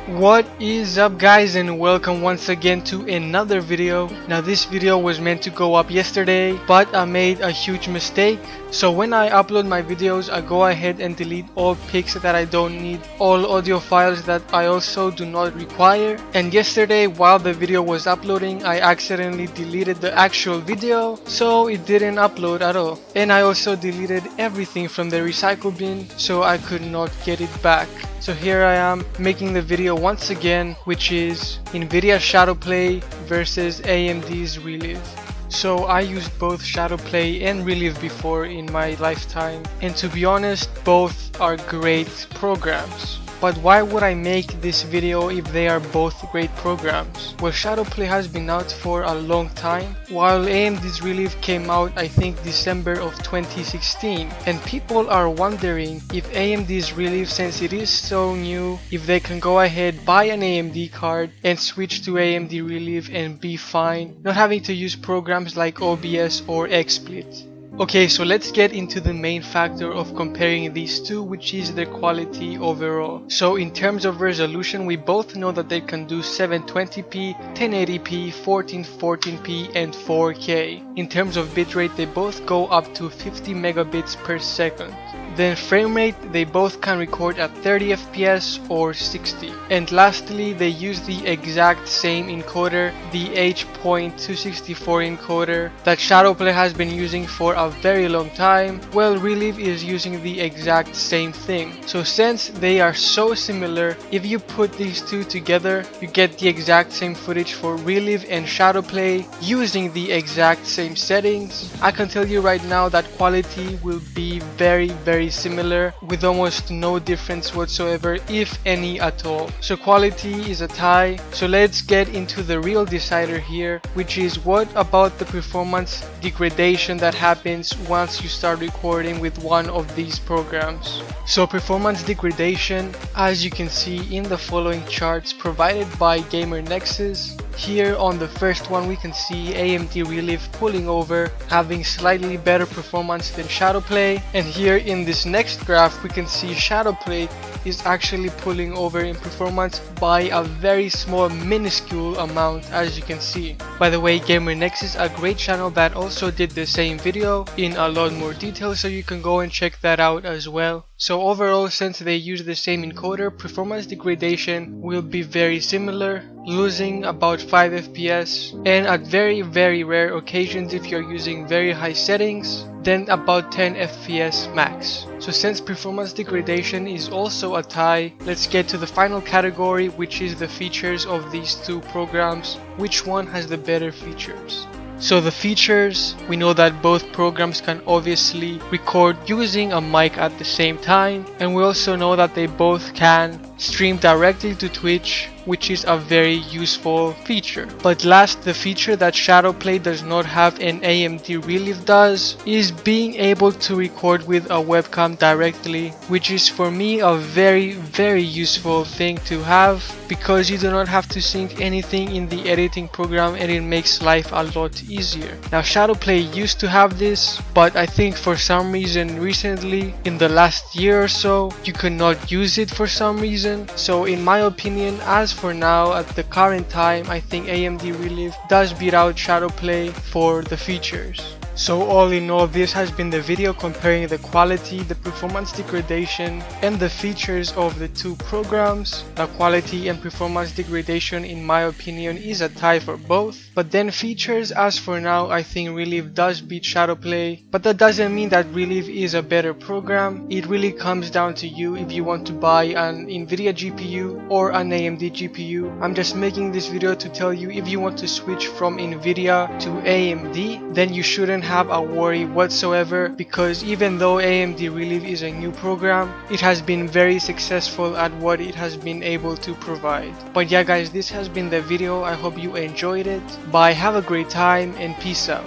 What is up guys, and welcome once again to another video. Now this video was meant to go up yesterday, but I made a huge mistake. So when I upload my videos, I go ahead and delete all pics that I don't need, all audio files that I also do not require. And yesterday while the video was uploading, I accidentally deleted the actual video, so it didn't upload at all. And I also deleted everything from the recycle bin, so I could not get it back. So here I am making the video once again, which is Nvidia Shadowplay versus AMD's Relive. So I used both Shadowplay and Relive before in my lifetime, and to be honest, both are great programs. But why would I make this video if they are both great programs? Well, Shadowplay has been out for a long time, while AMD's Relive came out I think December of 2016. And people are wondering if AMD's Relive, since it is so new, if they can go ahead, buy an AMD card and switch to AMD Relive and be fine, not having to use programs like OBS or XSplit. Okay, so let's get into the main factor of comparing these two, which is their quality overall. So in terms of resolution, we both know that they can do 720p, 1080p, 1440p and 4K. In terms of bitrate, they both go up to 50 megabits per second. Then framerate, they both can record at 30 FPS or 60. And lastly, they use the exact same encoder, the H.264 encoder that Shadowplay has been using for a very long time. Well, Relive is using the exact same thing. So since they are so similar, if you put these two together, you get the exact same footage for Relive and Shadowplay using the exact same settings. I can tell you right now that quality will be very similar, with almost no difference whatsoever, if any at all. So quality is a tie. So let's get into the real decider here, which is what about the performance degradation that happens once you start recording with one of these programs. So performance degradation, as you can see in the following charts provided by Gamer Nexus. Here on the first one we can see AMD Relive pulling over, having slightly better performance than Shadowplay, and here in this next graph we can see Shadowplay is actually pulling over in performance by a very small minuscule amount, as you can see. By the way, Gamer Nexus, a great channel that also did the same video in a lot more detail, so you can go and check that out as well. So overall, since they use the same encoder, performance degradation will be very similar, losing about 5 FPS, and at very rare occasions, if you're using very high settings, then about 10 FPS max. So since performance degradation is also a tie, let's get to the final category, which is the features of these two programs. Which one has the better features? So the features, we know that both programs can obviously record using a mic at the same time, and we also know that they both can stream directly to Twitch, which is a very useful feature. But last, the feature that Shadowplay does not have and AMD Relive does is being able to record with a webcam directly, which is for me a very useful thing to have, because you do not have to sync anything in the editing program and it makes life a lot easier. Now Shadowplay used to have this, but I think for some reason recently, in the last year or so, you cannot use it for some reason. So in my opinion, as for now, at the current time, I think AMD Relive does beat out Shadowplay for the features. So all in all, this has been the video comparing the quality, the performance degradation, and the features of the two programs. Now quality and performance degradation, in my opinion, is a tie for both. But then features, as for now, I think Relive does beat Shadowplay. But that doesn't mean that Relive is a better program. It really comes down to you if you want to buy an Nvidia GPU or an AMD GPU. I'm just making this video to tell you, if you want to switch from Nvidia to AMD, then you shouldn't have a worry whatsoever, because even though AMD Relive is a new program, it has been very successful at what it has been able to provide. But yeah guys, this has been the video. I hope you enjoyed it. Bye, have a great time, and peace out.